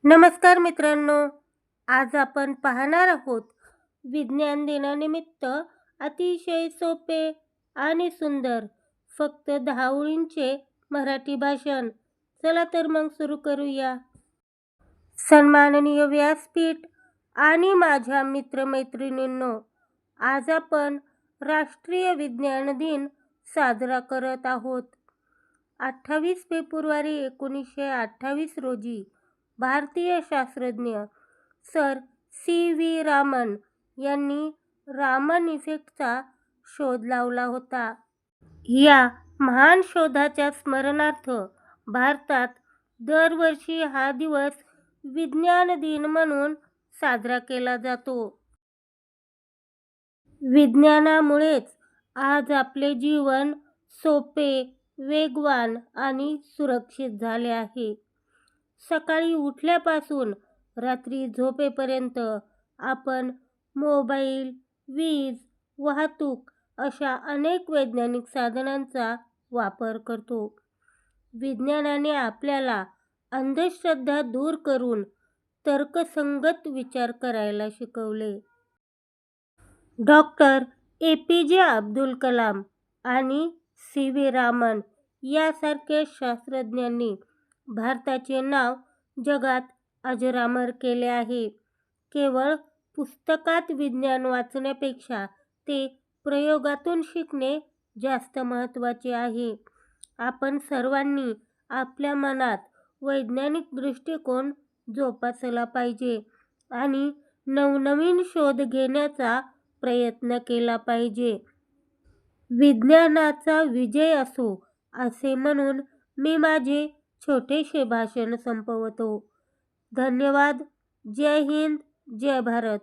नमस्कार मित्रांनो, आज आपण पाहणार आहोत विज्ञान दिनानिमित्त अतिशय सोपे आणि सुंदर फक्त 10 ओळींचे मराठी भाषण. चला तर मग सुरू करूया. सन्माननीय व्यासपीठ आणि माझ्या मित्रमैत्रिणींनो, आज आपण राष्ट्रीय विज्ञान दिन साजरा करत आहोत. 28 फेब्रुवारी 1928 रोजी भारतीय शास्त्रज्ञ सर सी.व्ही. रामन यांनी रामन इफेक्टचा शोध लावला होता. या महान शोधाच्या स्मरणार्थ भारतात दरवर्षी हा दिवस विज्ञान दिन म्हणून साजरा केला जातो. विज्ञानामुळेच आज आपले जीवन सोपे, वेगवान आणि सुरक्षित झाले आहे. सकाळी उठल्यापासून रात्री झोपेपर्यंत आपण मोबाईल, वीज, वाहतूक अशा अनेक वैज्ञानिक साधनांचा वापर करतो. विज्ञानाने आपल्याला अंधश्रद्धा दूर करून तर्कसंगत विचार करायला शिकवले. Doctor APJ. अब्दुल कलाम आणि सी.व्ही. रामन यासारख्या शास्त्रज्ञांनी भारताचे नाव जगात अजरामर केले आहे. केवळ पुस्तकात विज्ञान वाचण्यापेक्षा ते प्रयोगातून शिकणे जास्त महत्त्वाचे आहे. आपण सर्वांनी आपल्या मनात वैज्ञानिक दृष्टिकोन जोपासला पाहिजे आणि नवनवीन शोध घेण्याचा प्रयत्न केला पाहिजे. विज्ञानाचा विजय असो, असे म्हणून मी माझे छोटेसे भाषण संपवतो. धन्यवाद. जय हिंद, जय भारत.